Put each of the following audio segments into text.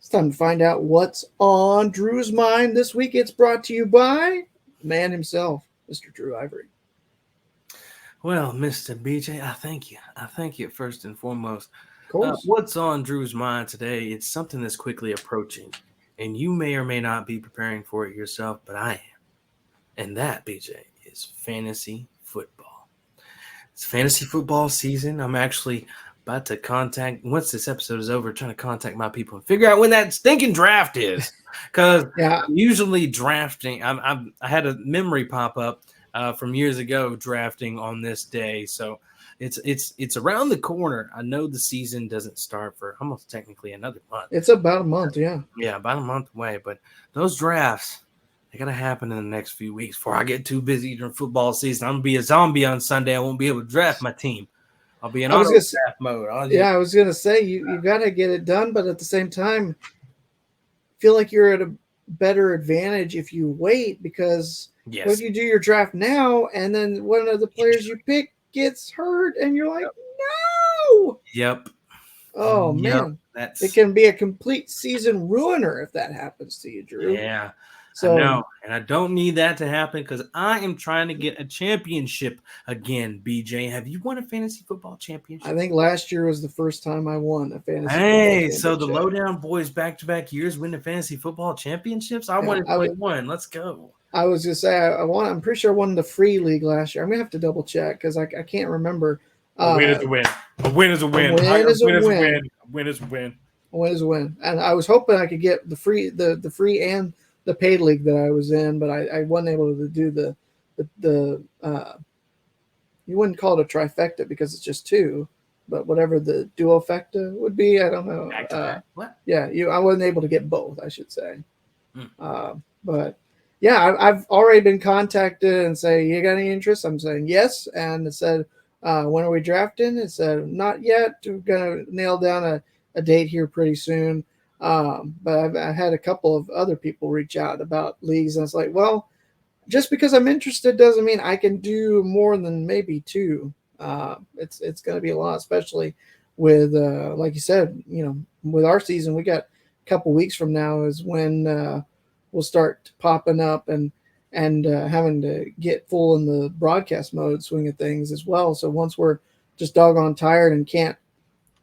It's time to find out what's on Drew's mind this week. It's brought to you by the man himself, Mr. Drew Ivory. Well, Mr. BJ, I thank you. I thank you first and foremost. Of course. What's on Drew's mind today? It's something that's quickly approaching, and you may or may not be preparing for it yourself, but I am. And that, BJ, is fantasy football. It's fantasy football season. I'm actually about to once this episode is over, trying to contact my people and figure out when that stinking draft is. Because usually drafting, I had a memory pop up from years ago drafting on this day. So it's around the corner. I know the season doesn't start for almost technically another month. It's about a month, yeah. Yeah, about a month away. But those drafts, they got to happen in the next few weeks before I get too busy during football season. I'm going to be a zombie on Sunday. I won't be able to draft my team. I'll be in auto draft mode. I was going to say, you got to get it done, but at the same time, feel like you're at a better advantage if you wait, because what if you do your draft now and then one of the players you pick gets hurt and you're like, no. Yep. Oh, man. It can be a complete season ruiner if that happens to you, Drew. Yeah. So, I know, and I don't need that to happen because I am trying to get a championship again, BJ. Have you won a fantasy football championship? I think last year was the first time I won a fantasy football championship. So the Lowdown boys back-to-back years win the fantasy football championships? I won it 1. Let's go. I was going to say, I'm pretty sure I won the free league last year. I'm going to have to double check because I can't remember. A win is a win. A win is a win. A win is a win. A win is a win. A win is a win. And I was hoping I could get the free and the paid league that I was in, but I wasn't able to do the you wouldn't call it a trifecta because it's just 2, but whatever the duofecta would be, I don't know. What? Yeah, I wasn't able to get both, I should say. But yeah, I've already been contacted and say, you got any interest? I'm saying yes, and it said, when are we drafting? It said not yet. We're gonna nail down a date here pretty soon. But I had a couple of other people reach out about leagues, and it's like, well, just because I'm interested doesn't mean I can do more than maybe 2. It's going to be a lot, especially with, like you said, with our season, we got a couple weeks from now is when we'll start popping up and having to get full in the broadcast mode swing of things as well. So once we're just doggone tired and can't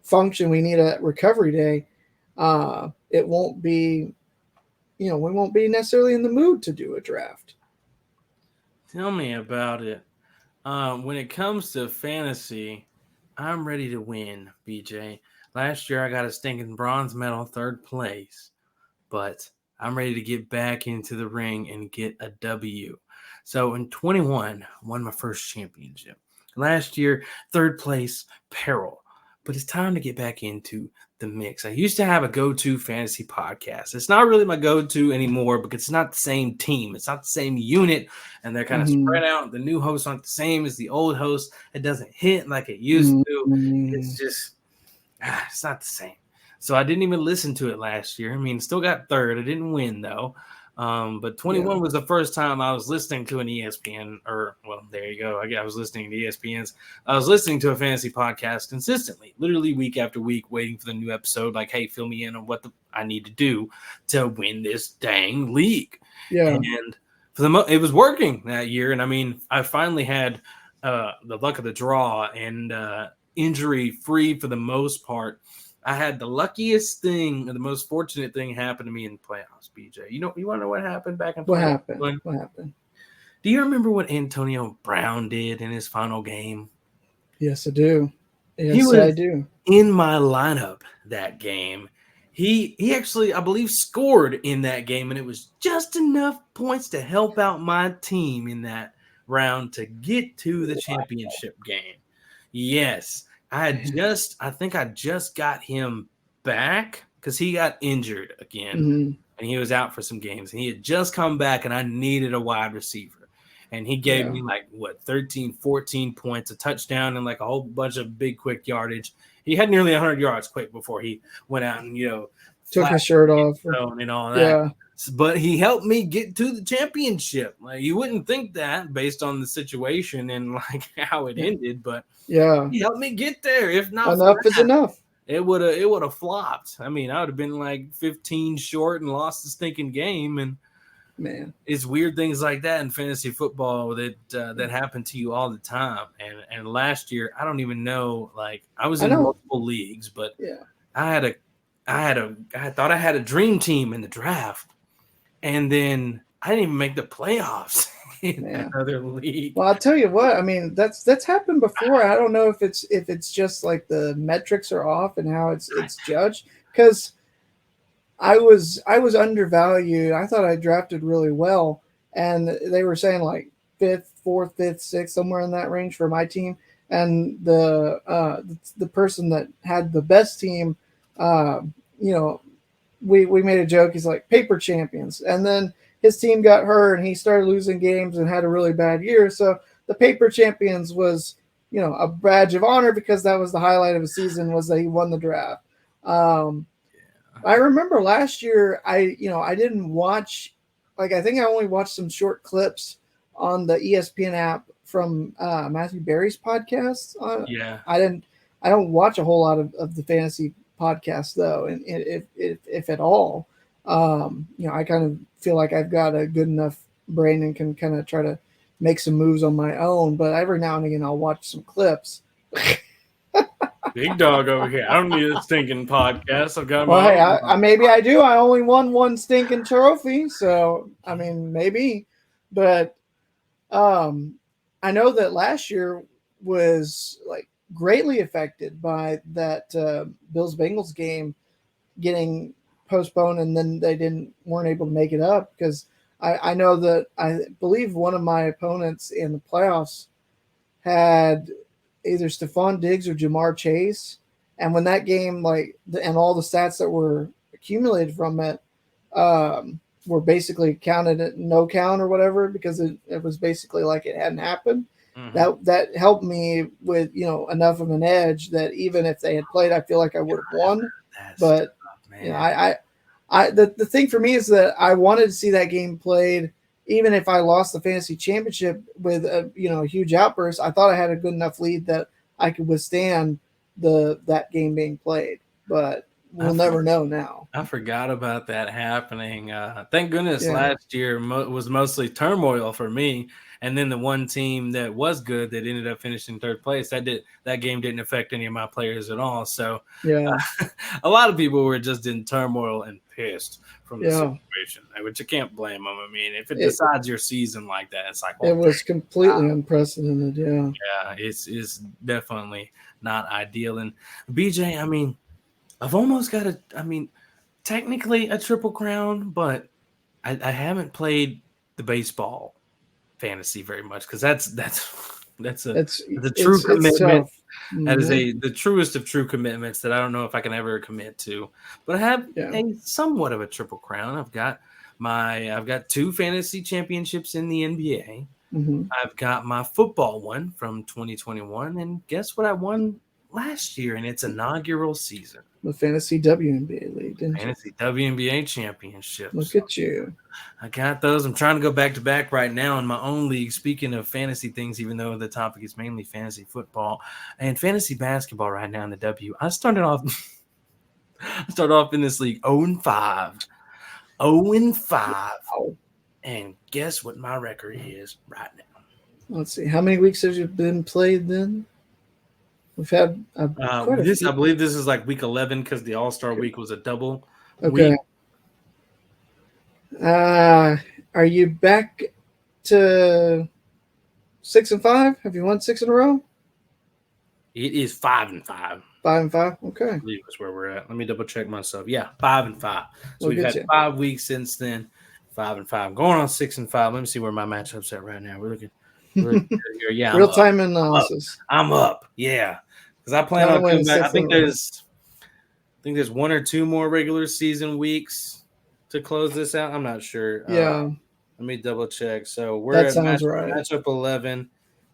function, we need a recovery day. It won't be, we won't be necessarily in the mood to do a draft. Tell me about it. When it comes to fantasy, I'm ready to win, BJ. Last year I got a stinking bronze medal, 3rd place, but I'm ready to get back into the ring and get a W. So in 21, won my first championship. Last year, 3rd place, peril. But it's time to get back into the mix. I used to have a go-to fantasy podcast. It's not really my go-to anymore because it's not the same team. It's not the same unit, and they're kind of spread out. The new hosts aren't the same as the old hosts. It doesn't hit like it used to. It's just, it's not the same. So I didn't even listen to it last year. I mean, still got 3rd. I didn't win, though. But 21 was the first time I was listening to an ESPN, there you go. I was listening to ESPN's. I was listening to a fantasy podcast consistently, literally week after week, waiting for the new episode. Like, hey, fill me in on what I need to do to win this dang league. Yeah. And it was working that year. And I mean, I finally had the luck of the draw and injury free for the most part. I had the luckiest thing, or the most fortunate thing happen to me in the playoffs, BJ. You want to know what happened back in playoffs? What happened? Do you remember what Antonio Brown did in his final game? Yes, I do. I do. In my lineup that game. He actually, I believe, scored in that game, and it was just enough points to help out my team in that round to get to the championship game. Yes. I think I just got him back because he got injured again and he was out for some games, and he had just come back, and I needed a wide receiver, and he gave me 13, 14 points, a touchdown, and like a whole bunch of big quick yardage. He had nearly 100 yards quick before he went out and, took his shirt off and all that. Yeah. But he helped me get to the championship. Like, you wouldn't think that based on the situation and like how it ended, but yeah, he helped me get there. If not, enough is enough. it would have flopped. I mean, I would have been like 15 short and lost the stinking game. And man, it's weird things like that in fantasy football that happen to you all the time. And last year, I don't even know. Like, I was in multiple leagues, but yeah, I thought I had a dream team in the draft, and then I didn't even make the playoffs in another league. Well, I'll tell you what. I mean, that's happened before. I don't know if it's just like the metrics are off and how it's judged, because I was undervalued. I thought I drafted really well, and they were saying like fifth, fourth, fifth, sixth, somewhere in that range for my team. And the person that had the best team, uh, you know, we made a joke. He's like paper champions, and then his team got hurt, and he started losing games and had a really bad year. So the paper champions was, a badge of honor, because that was the highlight of the season, was that he won the draft. I remember last year, I didn't watch, like, I think I only watched some short clips on the ESPN app from Matthew Berry's podcast. I don't watch a whole lot of the fantasy podcast though, and if at all. I kind of feel like I've got a good enough brain and can kind of try to make some moves on my own, but every now and again I'll watch some clips. Big dog over here. I don't need a stinking podcast. I've got my I maybe I do. I only won one stinking trophy, so I mean maybe, but I know that last year was like greatly affected by that Bills Bengals game getting postponed, and then they weren't able to make it up, because I know that I believe one of my opponents in the playoffs had either Stephon Diggs or Jamar Chase, and when that game, and all the stats that were accumulated from it were basically counted at no count or whatever, because it was basically like it hadn't happened. Mm-hmm. That helped me with enough of an edge that even if they had played, I feel like I would have won. But the thing for me is that I wanted to see that game played. Even if I lost the fantasy championship with a huge outburst, I thought I had a good enough lead that I could withstand that game being played. But we'll never know now. I forgot about that happening. Thank goodness last year was mostly turmoil for me. And then the one team that was good that ended up finishing third place, that game didn't affect any of my players at all. So a lot of people were just in turmoil and pissed from the situation, which you can't blame them. I mean, if it decides your season like that, it's like, it was completely unprecedented. Yeah, it's definitely not ideal. And BJ, I mean, I've almost got technically a triple crown, but I haven't played the baseball fantasy very much, because that's a true commitment. That is the truest of true commitments that I don't know if I can ever commit to. But I have a somewhat of a triple crown. I've got 2 fantasy championships in the NBA. Mm-hmm. I've got my football one from 2021, and guess what I won last year in its inaugural season? The Fantasy WNBA League, Fantasy WNBA Championship. Look at you. I got those. I'm trying to go back to back right now in my own league. Speaking of fantasy things, even though the topic is mainly fantasy football and fantasy basketball right now in the W, I started off in this league 0-5. 0-5. And guess what my record is right now? Let's see. How many weeks have you been played then? We've had I believe this is like week 11, because the All-Star week was a double week. Are you back to 6-5? Have you won 6 in a row? It is 5-5. 5-5. Okay. I believe that's where we're at. Let me double check myself. Yeah, 5-5. So we've had 5 weeks since then. 5-5. Going on 6-5. Let me see where my matchup's at right now. We're looking here. Yeah, real time analysis. I'm up. Yeah, because I plan on coming back. I think there's 1 or 2 more regular season weeks to close this out. I'm not sure. Yeah. Let me double check. So we're at matchup 11,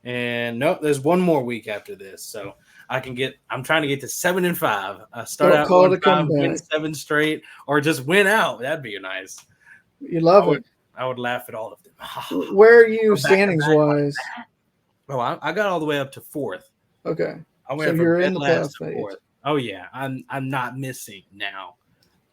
and nope, there's 1 more week after this. So I'm trying to get to 7-5. Start out 1-5, win 7 straight, or just win out. That'd be nice. You love it. I would laugh at all of them. Where are you standings wise? Oh, I got all the way up to 4th. Okay. I went from dead last to 4th. Oh yeah, I'm not missing now.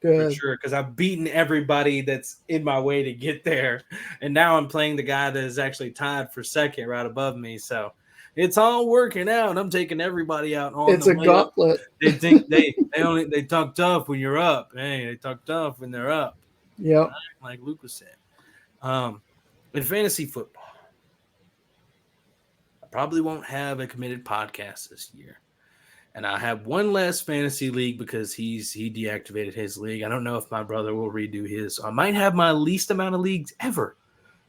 For Good. sure, because I've beaten everybody that's in my way to get there, and now I'm playing the guy that is actually tied for second right above me. So it's all working out. I'm taking everybody out on It's the a way up. gauntlet. They think they talk tough when you're up. Hey, they talk tough when they're up. Yep. Like Lucas said. In fantasy football, I probably won't have a committed podcast this year. And I have one less fantasy league because he deactivated his league. I don't know if my brother will redo his. So I might have my least amount of leagues ever,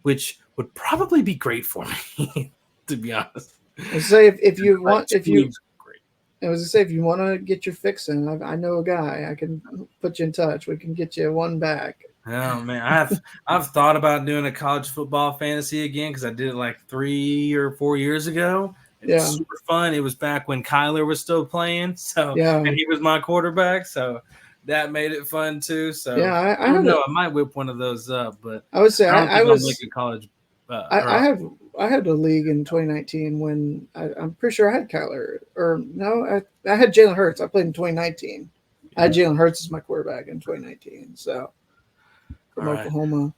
which would probably be great for me, to be honest. I say if you Like want two leagues would be great. I was to say if you want to get your fix in, I know a guy. I can put you in touch. We can get you one back. Oh man, I've thought about doing a college football fantasy again because I did it like 3 or 4 years ago. It was Yeah. super fun. It was back when Kyler was still playing, so Yeah. and he was my quarterback, so that made it fun too. So Yeah, I don't know. I might whip one of those up, but I would say I don't I think I'll make was a college. I had a league in 2019 when I'm pretty sure I had Kyler or no I had Jalen Hurts. I played in 2019. I had Jalen Hurts as my quarterback in 2019. So from All right. Oklahoma.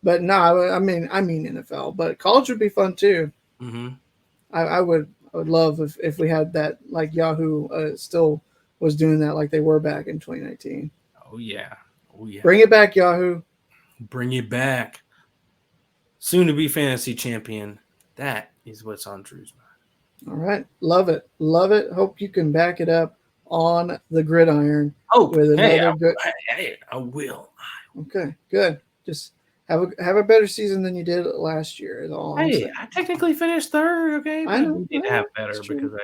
But no, I mean NFL, but college would be fun too. Mm-hmm. I would love if we had that like Yahoo still was doing that like they were back in 2019. Oh yeah. Oh yeah. Bring it back, Yahoo. Bring it back. Soon to be fantasy champion. That is what's on Drew's mind. All right. Love it. Love it. Hope you can back it up on the gridiron with another good. I will. Okay, good. Just have a better season than you did last year. Is all I'm saying. I technically finished third. Okay, I but know. we need to have better It's true. because I